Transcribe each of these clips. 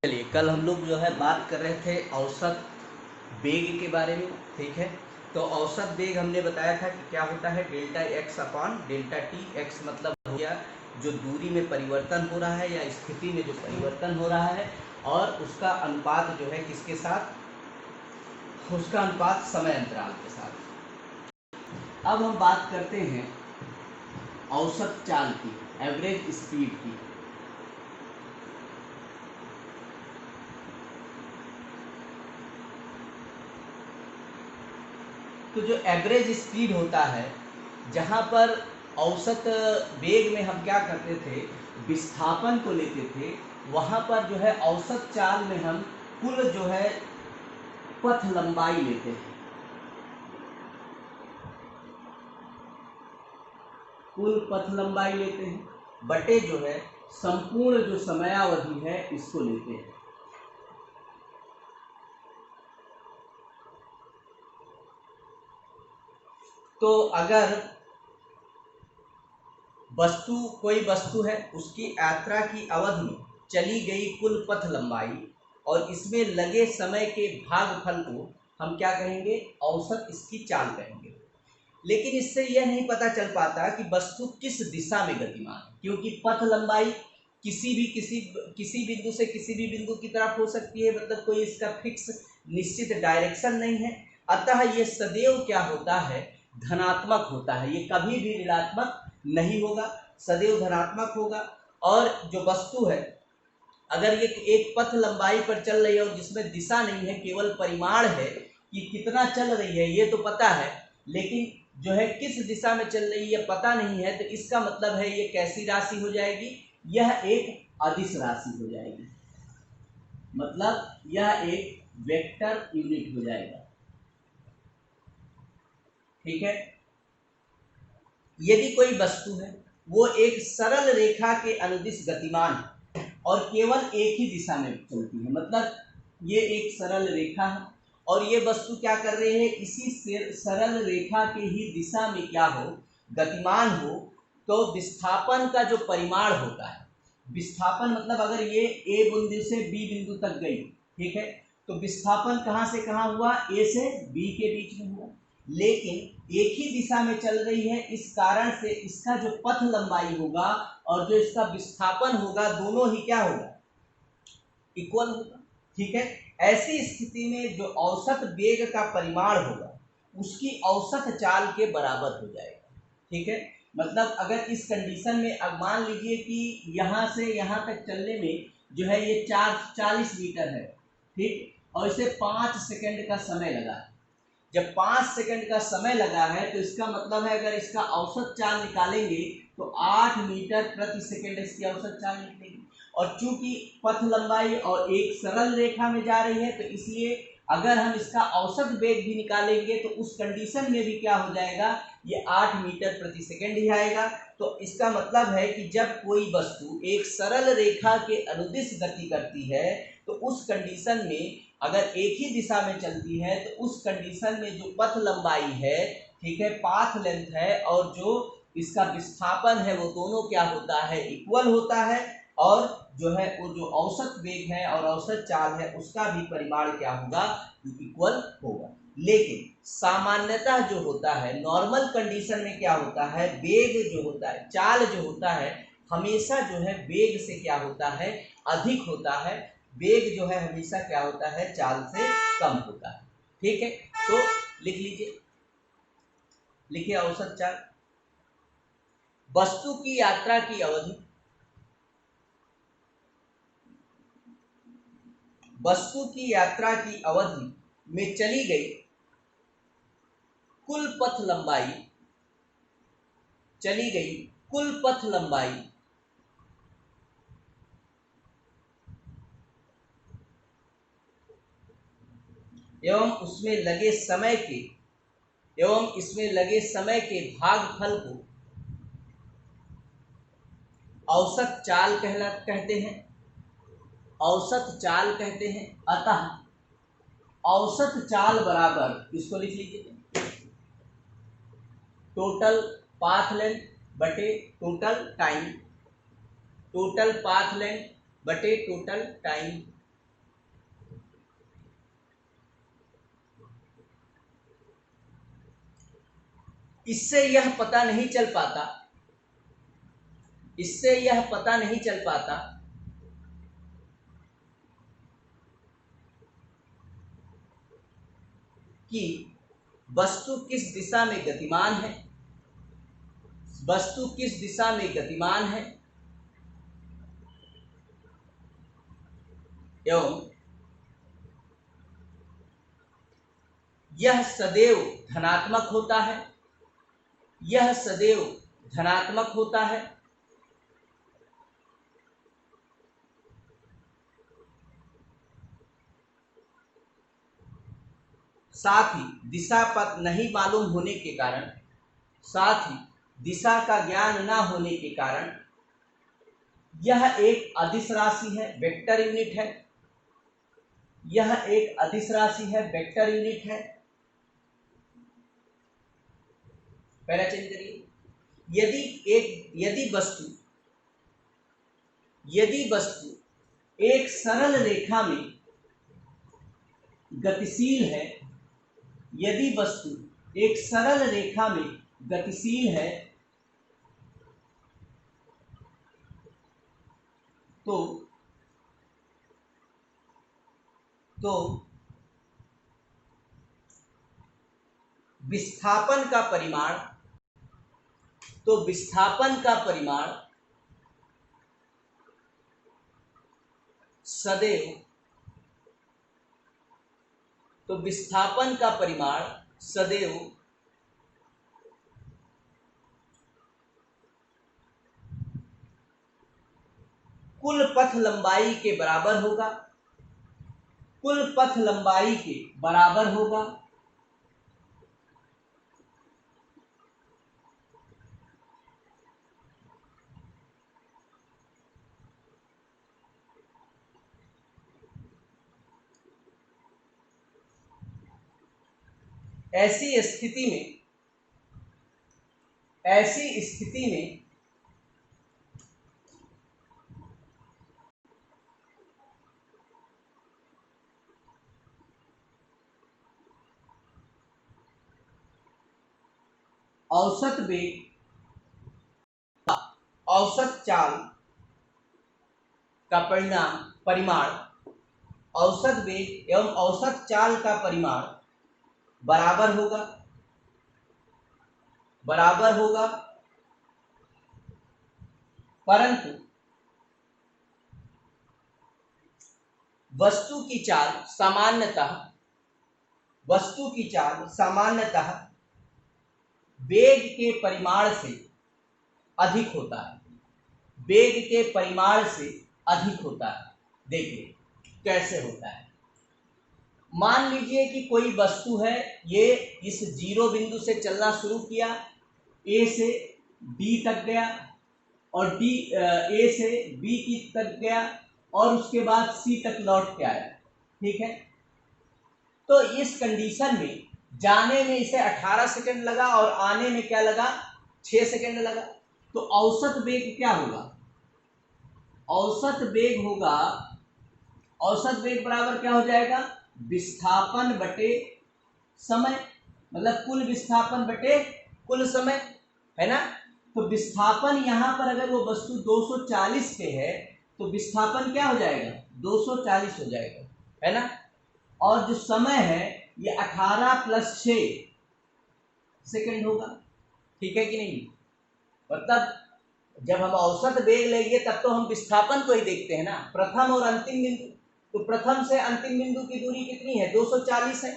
चलिए, कल हम लोग जो है बात कर रहे थे औसत वेग के बारे में। ठीक है, तो औसत वेग हमने बताया था कि क्या होता है, delta x upon delta T. X मतलब हो गया जो दूरी में परिवर्तन हो रहा है या स्थिति में जो परिवर्तन हो रहा है, और उसका अनुपात जो है किसके साथ, उसका अनुपात समय अंतराल के साथ। अब हम बात करते हैं औसत चाल की, एवरेज स्पीड की। तो जो एवरेज स्पीड होता है, जहाँ पर औसत वेग में हम क्या करते थे, विस्थापन को लेते थे, वहाँ पर जो है औसत चाल में हम कुल जो है पथ लंबाई लेते हैं। कुल पथ लंबाई लेते हैं बटे जो है संपूर्ण जो समयावधि है इसको लेते हैं। तो अगर कोई वस्तु है, उसकी यात्रा की अवधि में चली गई कुल पथ लंबाई, और इसमें लगे समय के भागफल को हम क्या कहेंगे, औसत इसकी चाल कहेंगे। लेकिन इससे यह नहीं पता चल पाता कि वस्तु किस दिशा में गतिमान है, क्योंकि पथ लंबाई किसी बिंदु से किसी भी बिंदु की तरफ हो सकती है, मतलब कोई इसका फिक्स निश्चित डायरेक्शन नहीं है। अतः ये सदैव क्या होता है, धनात्मक होता है, ये कभी भी ऋणात्मक नहीं होगा, सदैव धनात्मक होगा। और जो वस्तु है, अगर ये एक पथ लंबाई पर चल रही है और जिसमें दिशा नहीं है, केवल परिमाण है कि कितना चल रही है ये तो पता है, लेकिन जो है किस दिशा में चल रही है पता नहीं है, तो इसका मतलब है ये कैसी राशि हो जाएगी, यह एक अदिश राशि हो जाएगी, मतलब यह एक वेक्टर यूनिट हो जाएगा। ठीक है, यदि कोई वस्तु है वो एक सरल रेखा के अनुदिश गतिमान है और केवल एक ही दिशा में चलती है, मतलब ये एक सरल रेखा है और ये वस्तु क्या कर रहे हैं, इसी सरल रेखा के ही दिशा में क्या हो, गतिमान हो, तो विस्थापन का जो परिमाण होता है, विस्थापन मतलब अगर ये ए बिंदु से बी बिंदु तक गई, ठीक है, तो विस्थापन कहाँ से कहाँ हुआ, ए से बी के बीच में हुआ, लेकिन एक ही दिशा में चल रही है, इस कारण से इसका जो पथ लंबाई होगा और जो इसका विस्थापन होगा, दोनों ही क्या होगा, इक्वल होगा। ठीक है, ऐसी स्थिति में जो औसत वेग का परिमाण होगा उसकी औसत चाल के बराबर हो जाएगा। ठीक है, मतलब अगर इस कंडीशन में अब मान लीजिए कि यहाँ से यहाँ तक चलने में जो है ये 40 मीटर है, ठीक, और इसे 5 सेकंड का समय लगा है। जब 5 सेकंड का समय लगा है तो इसका मतलब है अगर इसका औसत चाल निकालेंगे तो 8 मीटर प्रति सेकंड इसकी औसत चाल निकलेगी। और चूंकि पथ लंबाई और एक सरल रेखा में जा रही है, तो इसलिए अगर हम इसका औसत वेग भी निकालेंगे तो उस कंडीशन में भी क्या हो जाएगा, ये 8 मीटर प्रति सेकंड ही आएगा। तो इसका मतलब है कि जब कोई वस्तु एक सरल रेखा के अनुदिश गति करती है, तो उस कंडीशन में अगर एक ही दिशा में चलती है, तो उस कंडीशन में जो पथ लंबाई है, ठीक है, पाथ लेंथ है, और जो इसका विस्थापन है, वो दोनों क्या होता है, इक्वल होता है। और जो है वो जो औसत वेग है और औसत चाल है उसका भी परिमाण क्या होगा, इक्वल होगा। लेकिन सामान्यतः जो होता है, नॉर्मल कंडीशन में क्या होता है, वेग जो होता है, चाल जो होता है, हमेशा जो है वेग से क्या होता है, अधिक होता है। वेग जो है हमेशा क्या होता है, चाल से कम होता है। ठीक है, तो लिख लीजिए, लिखिए औसत चाल। वस्तु की यात्रा की अवधि, वस्तु की यात्रा की अवधि में चली गई कुल पथ लंबाई, चली गई कुल पथ लंबाई एवं उसमें लगे समय के एवं इसमें लगे समय के भागफल को औसत चाल कहते हैं, औसत चाल कहते हैं। अतः औसत चाल बराबर, इसको लिख लीजिए, टोटल पाथ लेंथ बटे total time, total path length बटे टोटल टाइम। इससे यह पता नहीं चल पाता, इससे यह पता नहीं चल पाता कि वस्तु किस दिशा में गतिमान है, वस्तु किस दिशा में गतिमान है एवं यह सदैव धनात्मक होता है, यह सदैव धनात्मक होता है साथ ही दिशा पथ नहीं मालूम होने के कारण, साथ ही दिशा का ज्ञान ना होने के कारण यह एक अदिश राशि है, वेक्टर यूनिट है, यह एक अदिश राशि है, वेक्टर यूनिट है। पहला चेंज करिए। यदि वस्तु एक सरल रेखा में गतिशील है, यदि वस्तु एक सरल रेखा में गतिशील है तो विस्थापन का परिमाण, सदैव कुल पथ लंबाई के बराबर होगा, कुल पथ लंबाई के बराबर होगा। ऐसी स्थिति में औसत वेग, औसत चाल का परिमाण, औसत वेग एवं औसत चाल का परिमाण बराबर होगा, परंतु वस्तु की चाल सामान्यतः वेग के परिमाण से अधिक होता है, वेग के परिमाण से अधिक होता है। देखिए कैसे होता है। मान लीजिए कि कोई वस्तु है, ये इस जीरो बिंदु से चलना शुरू किया, ए से बी तक गया और ए से बी की तक गया और उसके बाद सी तक लौट के आया, ठीक है। तो इस कंडीशन में जाने में इसे 18 सेकंड लगा और आने में क्या लगा, 6 सेकंड लगा। तो औसत वेग क्या होगा, औसत वेग बराबर क्या हो जाएगा, विस्थापन बटे समय, मतलब कुल विस्थापन बटे कुल समय, है ना। तो विस्थापन यहाँ पर अगर वो वस्तु 240 पे है तो विस्थापन क्या हो जाएगा, 240 हो जाएगा, है ना। और जो समय है ये 18 + 6 सेकंड होगा, ठीक है कि नहीं। मतलब जब हम औसत वेग लेंगे तब तो हम विस्थापन को ही देखते हैं ना, प्रथम और अंतिम बिंदु। तो प्रथम से अंतिम बिंदु की दूरी कितनी है, 240 है।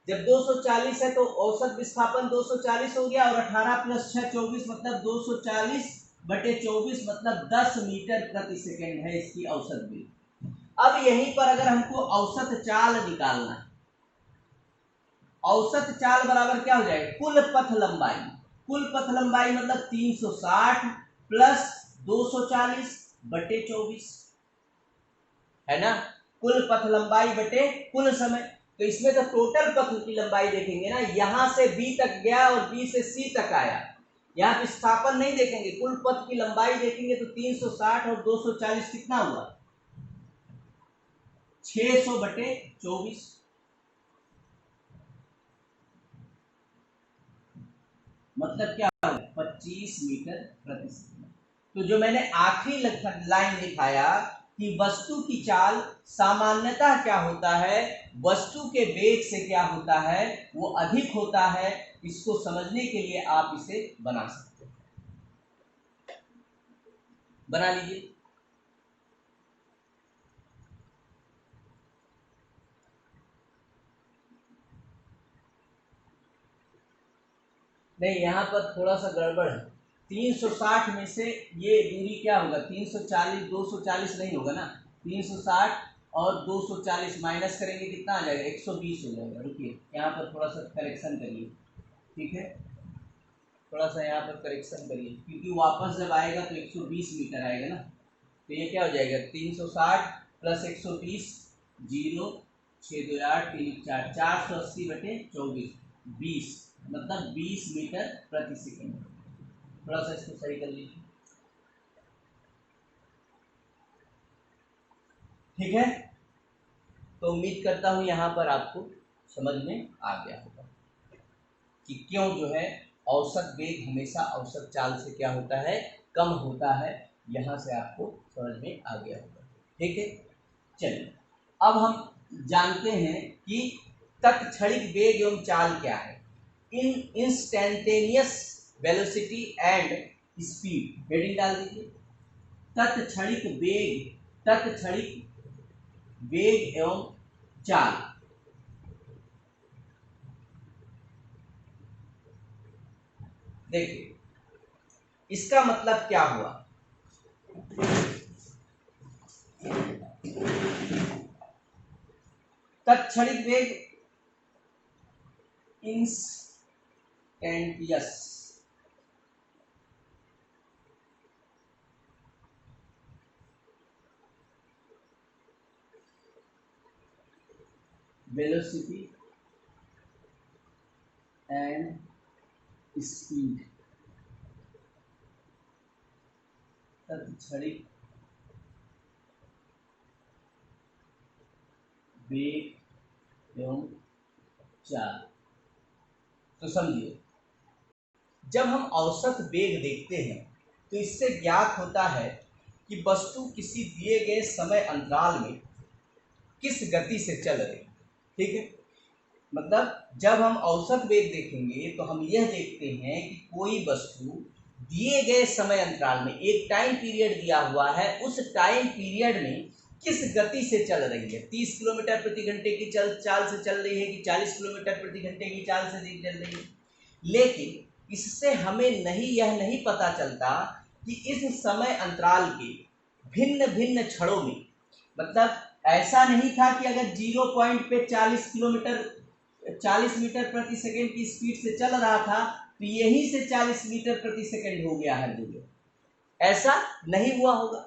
जब 240 है तो औसत विस्थापन 240 हो गया और 18 + 6 24, मतलब 240/24 मतलब 10 मीटर प्रति सेकेंड है इसकी औसत वेग। अब यहीं पर अगर हमको औसत चाल निकालना है, औसत चाल बराबर क्या हो जाएगा, कुल पथ लंबाई, कुल पथ लंबाई मतलब 360 + 240/24, है ना। कुल पथ लंबाई बटे कुल समय। तो इसमें तो टोटल पथ की लंबाई देखेंगे ना, यहां से बी तक गया और बी से सी तक आया, यहाँ विस्थापन नहीं देखेंगे, कुल पथ की लंबाई देखेंगे। तो 360 और 240 कितना हुआ, 600/24। मतलब क्या होगा 25 मीटर प्रति सेकंड। तो जो मैंने आखिरी लाइन लिखाया कि वस्तु की चाल सामान्यतः क्या होता है, वस्तु के वेग से क्या होता है, वो अधिक होता है। इसको समझने के लिए आप इसे बना सकते हैं, बना लीजिए। नहीं, यहाँ पर थोड़ा सा गड़बड़ है। 360 में से ये दूरी क्या होगा, 340, 240 नहीं होगा ना। 360 और 240 माइनस करेंगे कितना आ जाएगा, 120 हो जाएगा। रुकिए, यहाँ पर थोड़ा सा करेक्शन करिए, ठीक है, थोड़ा सा यहाँ पर करेक्शन करिए, क्योंकि वापस जब आएगा तो 120 मीटर आएगा ना। तो ये क्या हो जाएगा, 360 प्लस 120, 0, 6 2 8 3 4, 480/24, 20, मतलब 20 मीटर प्रति सेकंड। थोड़ा सा इसको सही कर लीजिए, ठीक है। तो उम्मीद करता हूँ यहाँ पर आपको समझ में आ गया होगा कि क्यों जो है औसत वेग हमेशा औसत चाल से क्या होता है, कम होता है। यहाँ से आपको समझ में आ गया होगा, ठीक है। चलिए, अब हम जानते हैं कि तत्क्षणिक वेग एवं चाल क्या है। In instantaneous velocity and speed, heading डाल दीजिए, तत्क्षणिक वेग, तत्क्षणिक वेग एवं चाल। देखिए, इसका मतलब क्या हुआ, तत्क्षणिक वेग इंस्टेंटियस वेलोसिटी एंड स्पीड, तत्क्षणिक वेग एवं चाल। तो समझिए, जब हम औसत वेग देखते हैं तो इससे ज्ञात होता है कि वस्तु किसी दिए गए समय अंतराल में किस गति से चल रही है, ठीक है। मतलब जब हम औसत वेग देखेंगे तो हम यह देखते हैं कि कोई वस्तु दिए गए समय अंतराल में, एक टाइम पीरियड दिया हुआ है, उस टाइम पीरियड में किस गति से चल रही है। 30 किलोमीटर प्रति घंटे की चाल से चल रही है कि 40 किलोमीटर प्रति घंटे की चाल से चल रही है। लेकिन इससे हमें यह नहीं पता चलता कि इस समय अंतराल के भिन्न भिन्न क्षणों में, मतलब ऐसा नहीं था कि अगर 0 पॉइंट पे 40 मीटर प्रति सेकंड की स्पीड से चल रहा था तो यहीं से 40 मीटर प्रति सेकंड हो गया हर जगह, ऐसा नहीं हुआ होगा।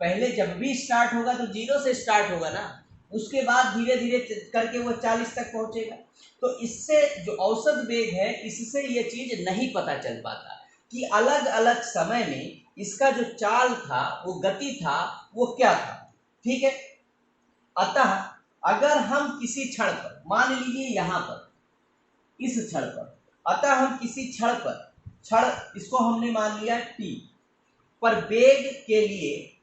पहले जब भी स्टार्ट होगा तो 0 से स्टार्ट होगा ना, उसके बाद धीरे धीरे करके वो 40 तक पहुंचेगा। तो इससे जो औसत वेग है, इससे ये चीज नहीं पता चल पाता कि अलग अलग समय में इसका जो चाल था, वो गति था, वो क्या था, ठीक है। अतः अगर हम किसी क्षण पर, मान लीजिए यहाँ पर इस क्षण पर, अतः हम किसी क्षण पर, क्षण इसको हमने मान लिया t पर, वेग के लिए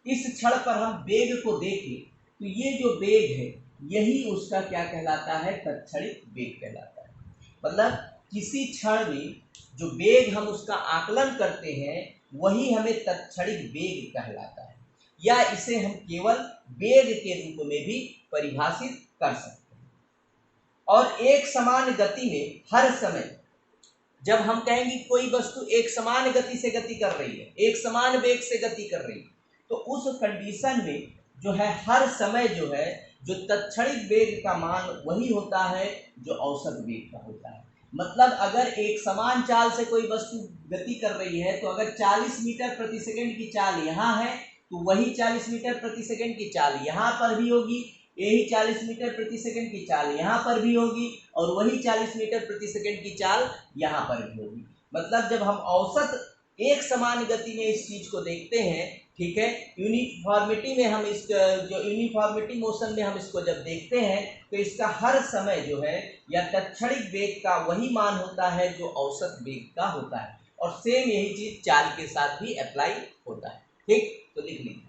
इस क्षण पर हम वेग को देखें तो ये जो वेग है यही उसका क्या कहलाता है, तत्क्षणिक वेग कहलाता है। मतलब किसी क्षण में जो वेग हम उसका आकलन करते हैं वही हमें तत्क्षणिक वेग कहलाता है, या इसे हम केवल वेग के रूप में भी परिभाषित कर सकते हैं। और एक समान गति में हर समय, जब हम कहेंगे कोई वस्तु एक समान गति से गति कर रही है, एक समान वेग से गति कर रही है, तो उस कंडीशन में जो है हर समय जो है जो तत्क्षणिक वेग का मान वही होता है जो औसत वेग का होता है। मतलब अगर एक समान चाल से कोई वस्तु गति कर रही है तो अगर 40 मीटर प्रति सेकंड की चाल यहाँ है तो वही 40 मीटर प्रति सेकंड की चाल यहाँ पर भी होगी, यही 40 मीटर प्रति सेकंड की चाल यहाँ पर भी होगी, और वही 40 मीटर प्रति सेकंड की चाल यहाँ पर भी होगी। मतलब जब हम औसत एक समान गति में इस चीज को देखते हैं ठीक है। यूनिफॉर्मिटी में हम इस जो यूनिफॉर्मिटी मोशन में हम इसको जब देखते हैं तो इसका हर समय जो है या तत्क्षणिक वेग का वही मान होता है जो औसत वेग का होता है, और सेम यही चीज चाल के साथ भी अप्लाई होता है। ठीक, तो लिख लीजिए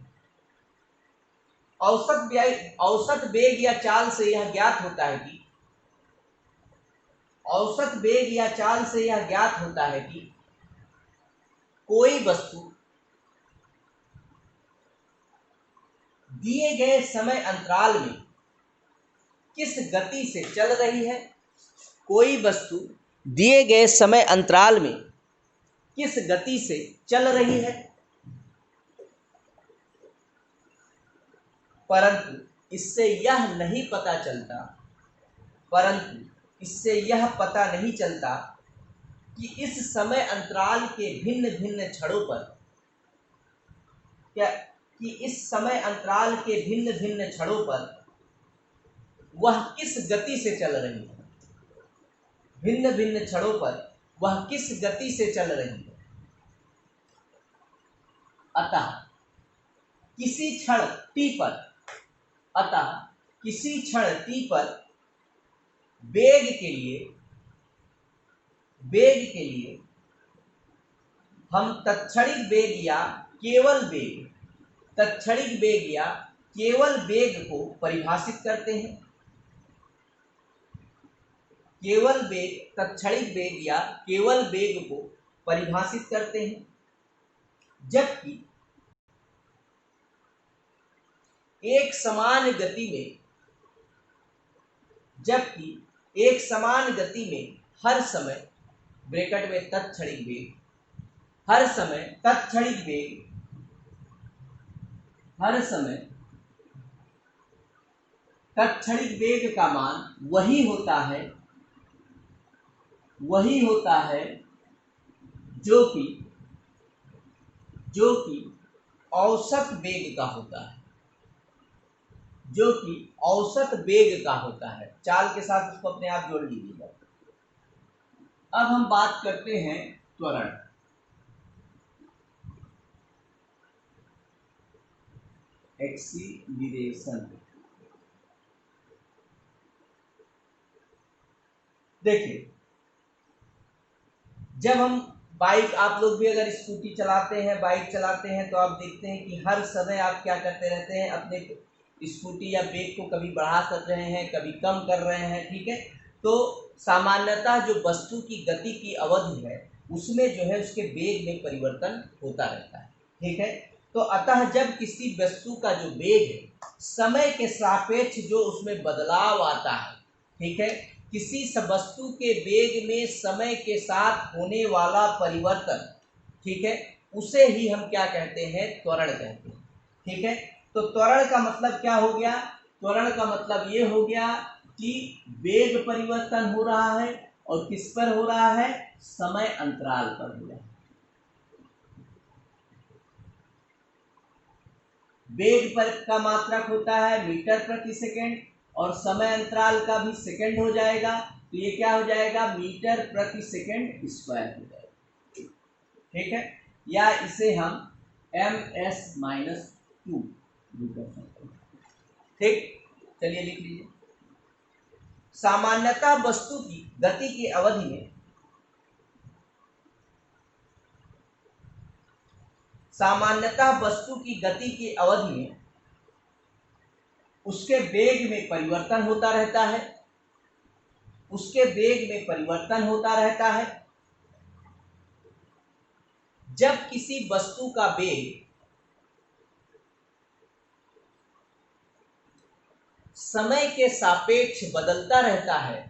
औसत वेग या चाल से यह ज्ञात होता है कि औसत वेग या चाल से यह ज्ञात होता है कि कोई वस्तु दिए गए समय अंतराल में किस गति से चल रही है। कोई वस्तु दिए गए समय अंतराल में किस गति से चल रही है, परंतु इससे यह नहीं पता चलता कि इस समय अंतराल के भिन्न भिन्न क्षणों पर वह किस गति से चल रही है। भिन्न भिन्न क्षणों पर वह किस गति से चल रही है। अतः किसी क्षण t पर वेग के लिए हम तत्क्षणिक वेग या केवल वेग को परिभाषित करते हैं। तत्क्षणिक वेग या केवल वेग को परिभाषित करते हैं, जबकि एक समान गति में हर समय ब्रैकेट में तत्क्षणिक वेग का मान वही होता है जो कि औसत वेग का होता है। चाल के साथ उसको अपने आप जोड़ लीजिएगा। अब हम बात करते हैं त्वरण। एक्सीलरेशन। देखिए, जब हम बाइक, आप लोग भी अगर स्कूटी चलाते हैं, बाइक चलाते हैं, तो आप देखते हैं कि हर समय आप क्या करते रहते हैं, अपने स्कूटी या वेग को कभी बढ़ा कर रहे हैं, कभी कम कर रहे हैं। ठीक है, तो सामान्यतः जो वस्तु की गति की अवधि है उसमें जो है उसके वेग में परिवर्तन होता रहता है। ठीक है, तो अतः जब किसी वस्तु का जो वेग है समय के सापेक्ष जो उसमें बदलाव आता है, ठीक है, किसी वस्तु के वेग में समय के साथ होने वाला परिवर्तन, ठीक है, उसे ही हम क्या कहते हैं, त्वरण कहते हैं। ठीक है, तो त्वरण का मतलब क्या हो गया। त्वरण का मतलब ये हो गया कि वेग परिवर्तन हो रहा है, और किस पर हो रहा है, समय अंतराल पर हो रहा है। वेग पर का मात्रक होता है मीटर प्रति सेकेंड, और समय अंतराल का भी सेकेंड हो जाएगा, तो ये क्या हो जाएगा, मीटर प्रति सेकेंड स्क्वायर हो जाएगा। ठीक है, या इसे हम ms-2 भी कर सकते हैं। ठीक, चलिए लिख लीजिए। सामान्यतः वस्तु की गति की अवधि में उसके वेग में परिवर्तन होता रहता है। जब किसी वस्तु का वेग समय के सापेक्ष बदलता रहता है,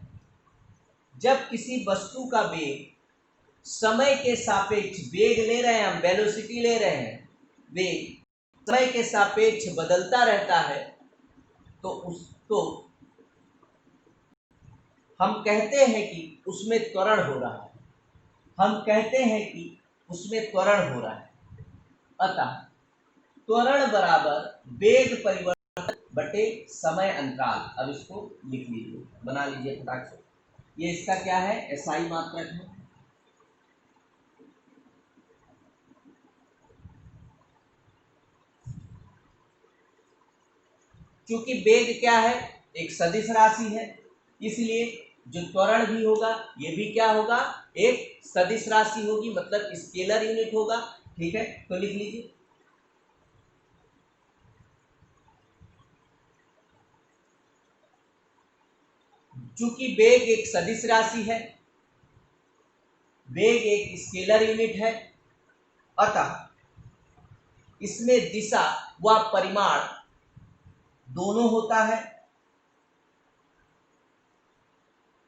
समय के सापेक्ष वेग ले रहे हैं, हम वेलोसिटी ले रहे हैं, वेग समय के सापेक्ष बदलता रहता है, तो हम कहते हैं कि उसमें त्वरण हो रहा है। अतः त्वरण बराबर वेग परिवर्तन बटे समय अंतराल। अब इसको लिख लीजिए, बना लीजिए फटाक से। ये इसका क्या है, एसआई मात्रक है। चूंकि वेग क्या है, एक सदिश राशि है, इसलिए जो त्वरण भी होगा ये भी क्या होगा, एक सदिश राशि होगी, मतलब स्केलर यूनिट होगा। ठीक है, तो लिख लीजिए चूंकि वेग एक सदिश राशि है, वेग एक स्केलर यूनिट है, अतः इसमें दिशा व परिमाण दोनों होता है।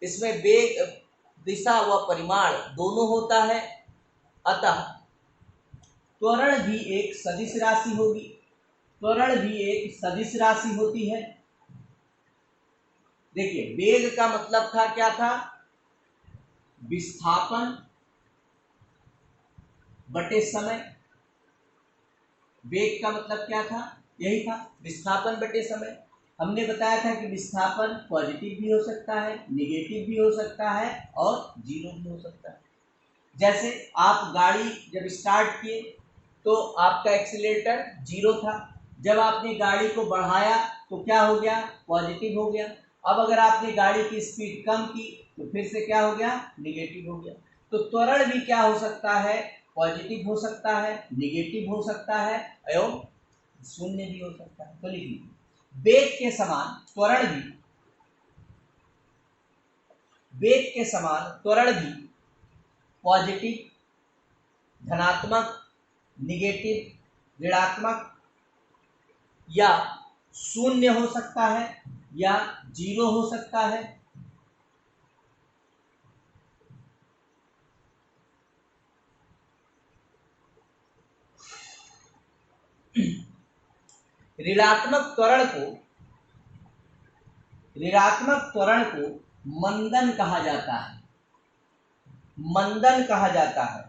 इसमें वेग, दिशा व परिमाण दोनों होता है, अतः त्वरण भी एक सदिश राशि होगी, त्वरण भी एक सदिश राशि होती है। देखिए वेग का मतलब था, क्या था, विस्थापन बटे समय। वेग का मतलब क्या था, यही था, विस्थापन बटे समय। हमने बताया था कि विस्थापन पॉजिटिव भी हो सकता है, निगेटिव भी हो सकता है और जीरो भी हो सकता है। जैसे आप गाड़ी जब स्टार्ट किए तो आपका एक्सीलरेटर जीरो था, जब आपने गाड़ी को बढ़ाया तो क्या हो गया, पॉजिटिव हो गया। अब अगर आपने गाड़ी की स्पीड कम की तो फिर से क्या हो गया, निगेटिव हो गया। तो त्वरण भी क्या हो सकता है, पॉजिटिव हो सकता है, निगेटिव हो सकता है एवं शून्य भी हो सकता है। तो लिखिए वेग के समान त्वरण भी, वेग के समान त्वरण भी पॉजिटिव, धनात्मक, निगेटिव, ऋणात्मक या शून्य हो सकता है या जीरो हो सकता है। ऋणात्मक त्वरण को, ऋणात्मक त्वरण को मंदन कहा जाता है, मंदन कहा जाता है।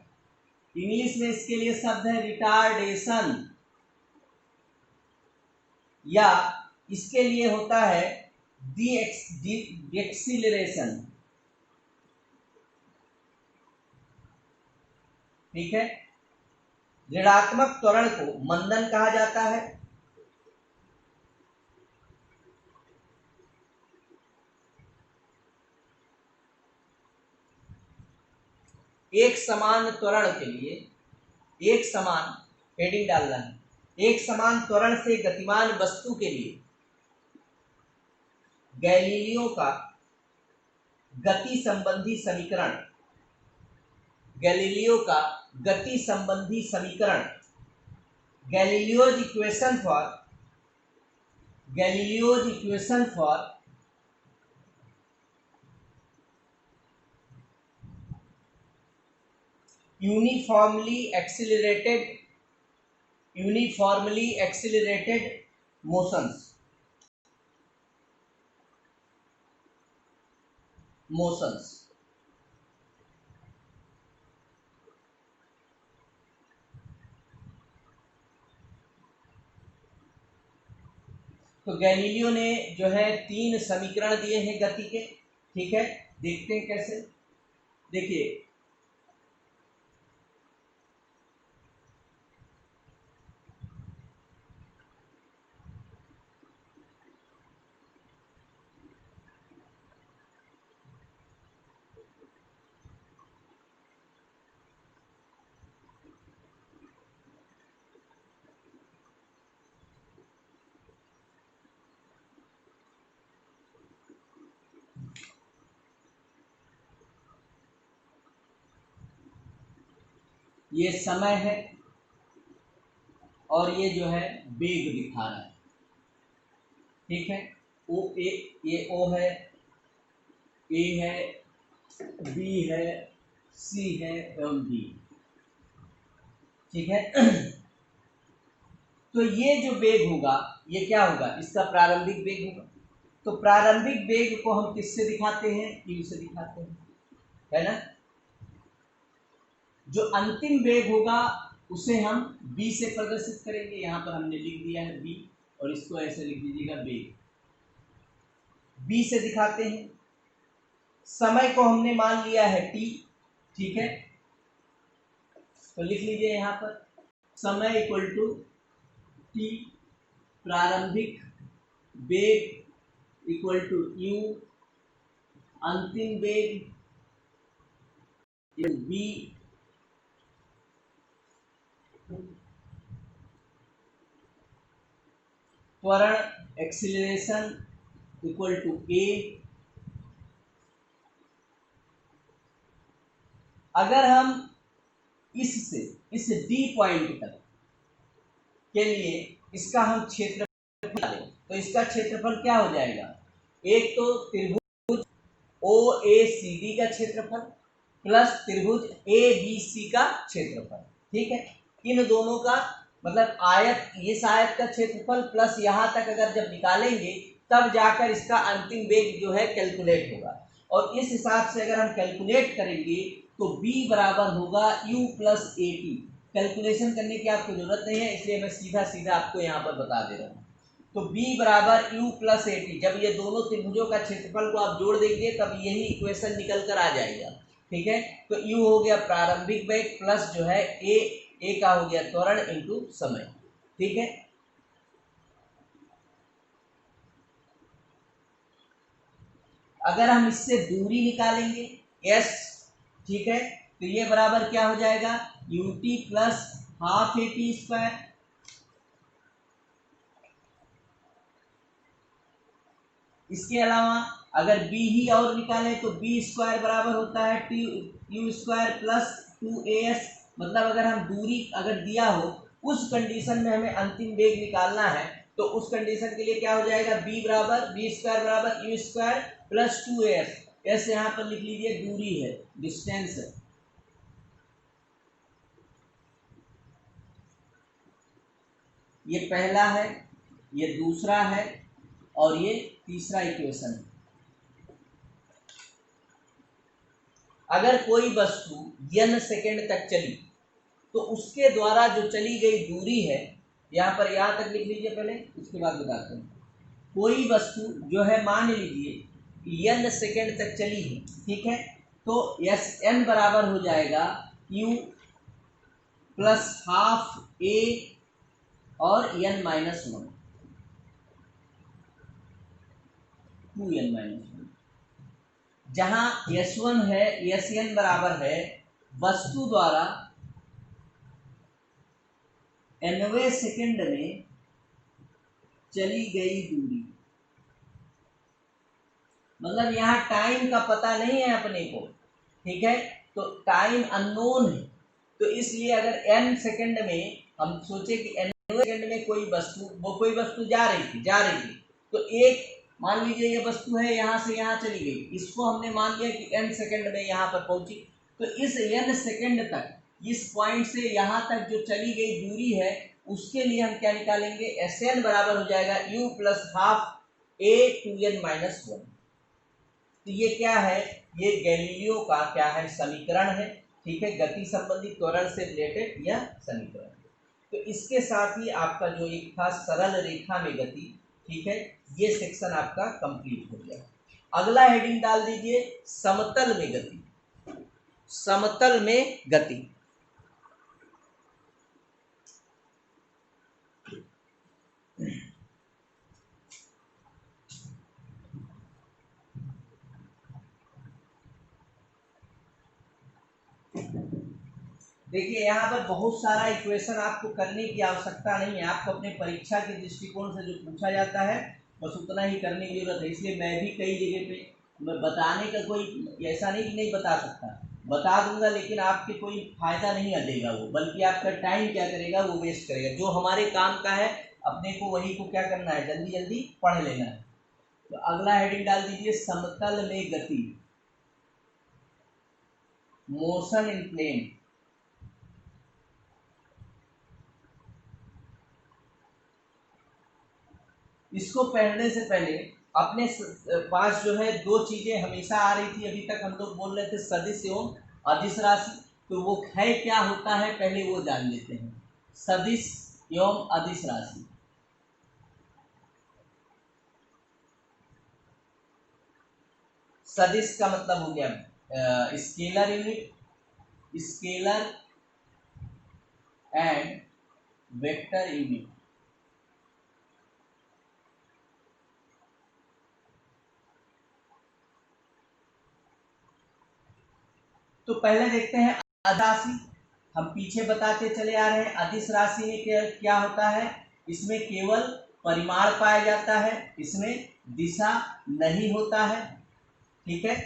इंग्लिश में इसके लिए शब्द है रिटार्डेशन, या इसके लिए होता है डिएक्सिलरेशन। ठीक है, ऋणात्मक त्वरण को मंदन कहा जाता है। एक समान त्वरण के लिए, एक समान, हेडिंग डालना है, एक समान त्वरण से गतिमान वस्तु के लिए गैलीलियो का गति संबंधी समीकरण, गैलीलियो का गति संबंधी समीकरण, Galileo's equation for, Galileo's equation for uniformly accelerated, uniformly accelerated motions, motions. तो गैलीलियो ने जो है 3 समीकरण दिए हैं गति के। ठीक है, देखते हैं कैसे। देखिए ये समय है और ये जो है वेग दिखा रहा है। ठीक है, ओ ए, ये ओ है, ए है, बी है, सी है एवं डी। ठीक है तो ये जो वेग होगा ये क्या होगा, इसका प्रारंभिक वेग होगा। तो प्रारंभिक वेग को हम किससे दिखाते हैं, यू से दिखाते हैं, है ना। जो अंतिम वेग होगा उसे हम बी से प्रदर्शित करेंगे। यहां पर हमने लिख दिया है बी, और इसको ऐसे लिख दीजिएगा वेग, बी से दिखाते हैं। समय को हमने मान लिया है टी। ठीक है, तो लिख लीजिए यहां पर समय इक्वल टू टी, प्रारंभिक वेग इक्वल टू यू, अंतिम वेग v, त्वरण एक्सीलरेशन इक्वल टू a। अगर हम इससे इस d पॉइंट तक के लिए इसका हम क्षेत्रफल लें तो इसका क्षेत्रफल क्या हो जाएगा, एक तो त्रिभुज OACD का क्षेत्रफल प्लस त्रिभुज ABC का क्षेत्रफल, ठीक है। इन दोनों का मतलब आयत, इस आयत का क्षेत्रफल प्लस यहाँ तक अगर जब निकालेंगे तब जाकर इसका अंतिम वेग जो है कैलकुलेट होगा। और इस हिसाब से अगर हम कैलकुलेट करेंगे तो b बराबर होगा u प्लस AT। कैलकुलेशन करने की आपको जरूरत नहीं है, इसलिए मैं सीधा सीधा आपको यहाँ पर बता दे रहा हूँ। तो b बराबर u प्लस AT, जब ये दोनों त्रिभुजों का क्षेत्रफल को आप जोड़ देंगे तब यही इक्वेशन निकल कर आ जाएगा, ठीक है। तो u हो गया प्रारंभिक वेग प्लस जो है a का हो गया त्वरण इनटू समय, ठीक है। अगर हम इससे दूरी निकालेंगे s, ठीक है, तो ये बराबर क्या हो जाएगा, ut plus half AT square. इसके अलावा अगर b ही और निकालें तो b स्क्वायर बराबर होता है u स्क्वायर प्लस 2as। मतलब अगर हम दूरी अगर दिया हो उस कंडीशन में हमें अंतिम वेग निकालना है तो उस कंडीशन के लिए क्या हो जाएगा, b स्क्वायर बराबर u square plus 2as। s यहाँ पर लिख लीजिए दूरी है, डिस्टेंस है। ये पहला है, ये दूसरा है और ये तीसरा इक्वेशन है। अगर कोई वस्तु n सेकेंड तक चली तो उसके द्वारा जो चली गई दूरी है, यहाँ पर यहाँ तक लिख लीजिए पहले, उसके बाद बताते हैं। कोई वस्तु जो है मान लीजिए n सेकेंड तक चली है, ठीक है, तो n बराबर हो जाएगा u प्लस हाफ a और n माइनस 1, 2n-1, जहां s1 है, sn बराबर है वस्तु द्वारा nवें सेकंड में चली गई दूरी। मतलब यहाँ टाइम का पता नहीं है अपने को, ठीक है, तो टाइम अननोन है। तो इसलिए अगर n सेकंड में हम सोचे कि n सेकंड में कोई वस्तु जा रही थी तो एक मान लीजिए ये वस्तु है यहाँ से यहाँ चली गई, इसको हमने मान लिया कि n सेकंड में यहाँ पर पहुंची। तो इस n सेकंड तक, इस पॉइंट से यहाँ तक जो चली गई दूरी है उसके लिए हम क्या निकालेंगे, Sn बराबर हो जाएगा u plus half a 2n-1। तो ये क्या है, ये गैलीलियो का क्या है, समीकरण है, ठीक है, गति संबंधी त्वरण से रिलेटेड यह समीकरण। तो इसके साथ ही आपका जो एक था सरल रेखा में गति, ठीक है, ये सेक्शन आपका कंप्लीट हो गया। अगला हेडिंग डाल दीजिए समतल में गति। समतल में गति, देखिए यहाँ पर बहुत सारा इक्वेशन आपको करने की आवश्यकता नहीं है। आपको अपने परीक्षा के दृष्टिकोण से जो पूछा जाता है बस उतना ही करने की जरूरत है। इसलिए मैं भी कई जगह पे मैं बताने का कोई ऐसा नहीं कि नहीं बता सकता, बता दूंगा, लेकिन आपके कोई फायदा नहीं देगा वो, बल्कि आपका टाइम क्या करेगा, वो वेस्ट करेगा। जो हमारे काम का है अपने को वही को क्या करना है, जल्दी जल्दी पढ़ लेना है। तो अगला हेडिंग डाल दीजिए समतल में गति, मोशन इन प्लेन। इसको पढ़ने से पहले अपने पास जो है दो चीजें हमेशा आ रही थी, अभी तक हम लोग बोल रहे थे सदिश एवं अदिश राशि। तो वो है क्या होता है पहले वो जान लेते हैं, सदिश एवं अदिश राशि। सदिश का मतलब हो गया scalar unit, scalar and vector unit. तो पहले देखते हैं अदिश राशि। हम पीछे बताते चले आ रहे हैं अदिश राशि में क्या होता है, इसमें केवल परिमाण पाया जाता है, इसमें दिशा नहीं होता है। ठीक है,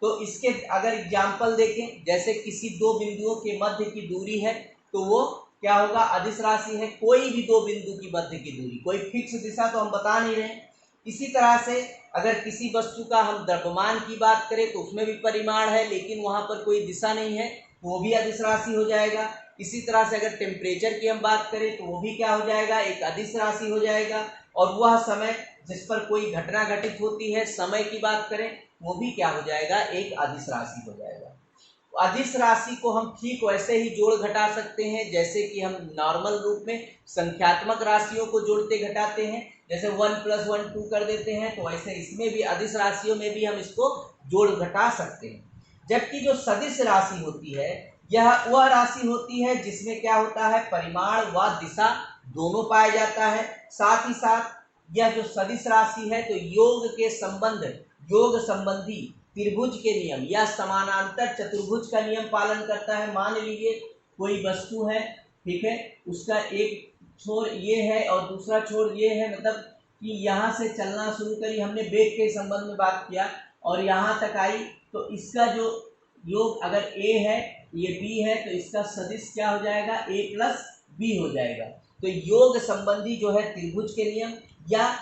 तो इसके अगर एग्जाम्पल देखें, जैसे किसी दो बिंदुओं के मध्य की दूरी है तो वो क्या होगा, अदिश राशि है। कोई भी दो बिंदु की मध्य की दूरी, कोई फिक्स दिशा तो हम बता नहीं रहे। इसी तरह से अगर किसी वस्तु का हम द्रव्यमान की बात करें तो उसमें भी परिमाण है लेकिन वहां पर कोई दिशा नहीं है, वो भी अदिश राशि हो जाएगा। इसी तरह से अगर टेम्परेचर की हम बात करें तो वो भी क्या हो जाएगा, एक अदिश राशि हो जाएगा। और वह समय जिस पर कोई घटना घटित होती है, समय की बात करें, वो भी क्या हो जाएगा, एक अदिश राशि हो जाएगा। अदिश राशि को हम ठीक वैसे ही जोड़ घटा सकते हैं जैसे कि हम नॉर्मल रूप में संख्यात्मक राशियों को जोड़ते घटाते हैं, जैसे 1 + 1 2 कर देते हैं, तो वैसे इसमें भी अदिश राशियों में भी हम इसको जोड़ घटा सकते हैं। जबकि जो सदिश राशि होती है, यह वह राशि होती है जिसमें क्या होता है, परिमाण व दिशा दोनों पाया जाता है। साथ ही साथ यह जो सदिश राशि है तो योग संबंधी त्रिभुज के नियम या समानांतर चतुर्भुज का नियम पालन करता है। मान लीजिए कोई वस्तु है, ठीक है, उसका एक छोर ये है और दूसरा छोर ये है, मतलब कि यहाँ से चलना शुरू करी हमने, वेग के संबंध में बात किया और यहाँ तक आई, तो इसका जो योग अगर a है, ये b है, तो इसका सदिश क्या हो जाएगा, a + b हो जाएगा। तो योग संबंधी जो है त्रिभुज के नियम, या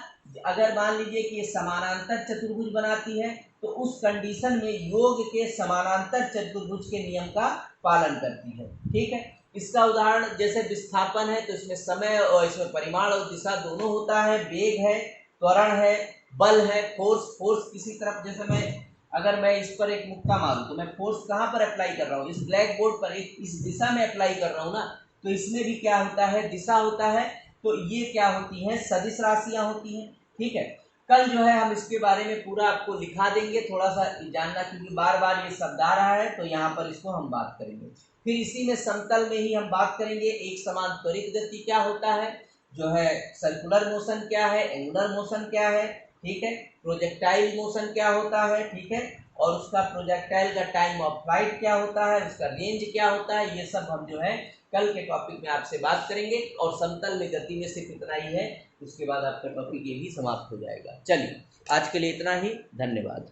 अगर मान लीजिए कि ये समानांतर चतुर्भुज बनाती है तो उस कंडीशन में योग के समानांतर चतुर्भुज के नियम का पालन करती है। ठीक है, इसका उदाहरण जैसे विस्थापन है तो इसमें समय और इसमें परिमाण और दिशा दोनों होता है, वेग है, त्वरण है, बल है, फोर्स किसी तरफ, जैसे अगर मैं इस पर एक मुक्का मारूं तो मैं फोर्स कहाँ पर अप्लाई कर रहा हूँ, इस ब्लैक बोर्ड पर इस दिशा में अप्लाई कर रहा हूँ ना, तो इसमें भी क्या होता है, दिशा होता है। तो ये क्या होती है, सदिश राशियां होती हैं। ठीक है, कल जो है हम इसके बारे में पूरा आपको लिखा देंगे, थोड़ा सा जानना, क्योंकि बार बार ये शब्द आ रहा है तो यहाँ पर इसको हम बात करेंगे। फिर इसी में समतल में ही हम बात करेंगे एक समान त्वरित गति क्या होता है, जो है सर्कुलर मोशन क्या है, एंगुलर मोशन क्या है, ठीक है, प्रोजेक्टाइल मोशन क्या होता है, ठीक है, और उसका प्रोजेक्टाइल का टाइम ऑफ फ्लाइट क्या होता है, उसका रेंज क्या होता है, ये सब हम जो है कल के टॉपिक में आपसे बात करेंगे। और समतल में गति में सिर्फ इतना ही है, उसके बाद आपका टॉपिक ये भी समाप्त हो जाएगा। चलिए आज के लिए इतना ही, धन्यवाद।